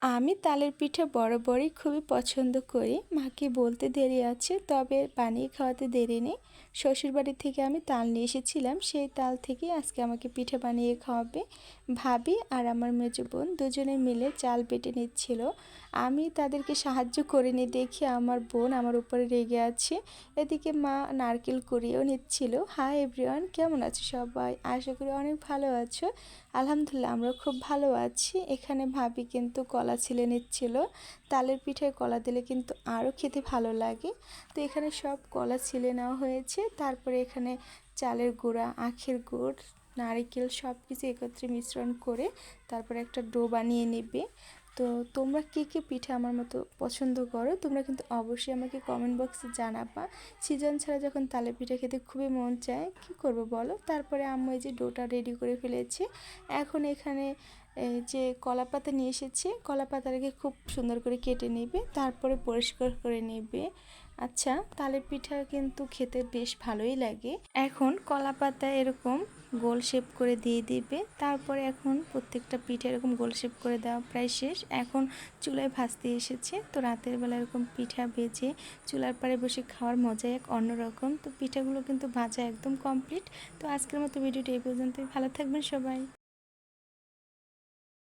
আমি তালের পিঠা বরাবরই খুবই পছন্দ করি। মাকে বলতে দেরি আছে, তবে বানিয়ে খাওয়াতে দেরি নেই। শ্বশুরবাড়ি থেকে আমি তাল নিয়ে এসেছিলাম, সেই তাল থেকেই আজকে আমাকে পিঠা বানিয়ে খাওয়াবে। ভাবি আর আমার মেজো বোন দুজনে মিলে চাল বেটে নিচ্ছিল। আমি তাদেরকে সাহায্য করিনি দেখে আমার বোন আমার উপরে রেগে আছে। এদিকে মা নারকেল কুড়িয়েও নিচ্ছিল। হাই এভরিওয়ান, কেমন আছো সবাই? আশা করি অনেক ভালো আছো। আলহামদুলিল্লাহ, আমরা খুব ভালো আছি। এখানে ভাবি কিন্তু কলা ছিলে নিচ্ছিল। তালের পিঠায় কলা দিলে কিন্তু আরও খেতে ভালো লাগে। তো এখানে সব কলা ছিলে নেওয়া হয়েছে। তারপরে এখানে চালের গুঁড়া, আখের গুড়, নারকেল সব কিছু একত্রে মিশ্রণ করে তারপরে একটা ডো বানিয়ে নেবে। তো তোমরা কে কে পিঠা আমার মতো পছন্দ করো, তোমরা কিন্তু অবশ্যই আমাকে কমেন্ট বক্সে জানাবা। সিজন ছাড়া যখন তালের পিঠা খেতে খুবই মন চায়, কী করবো বলো। তারপরে আম্মু এই যে ডোটা রেডি করে ফেলেছে। এখন এখানে এই যে কলা পাতা নিয়ে এসেছে, কলা পাতাটাকে খুব সুন্দর করে কেটে নেবে, তারপরে পরিষ্কার করে নেবে। আচ্ছা, তালের পিঠা কিন্তু খেতে বেশ ভালোই লাগে। এখন কলা পাতা এরকম গোল শেপ করে দিয়ে দিবে। তারপরে এখন প্রত্যেকটা পিঠা এরকম গোল শেপ করে দেওয়া প্রায় শেষ। এখন চুলায় ভাজতে এসেছে। তো রাতের বেলা এরকম পিঠা ভেজে চুলার পাড়ে বসে খাওয়ার মজাই এক অন্যরকম। তো পিঠাগুলো কিন্তু ভাজা একদম কমপ্লিট। তো আজকের মতো ভিডিওটি এই পর্যন্তই। ভালো থাকবেন সবাই।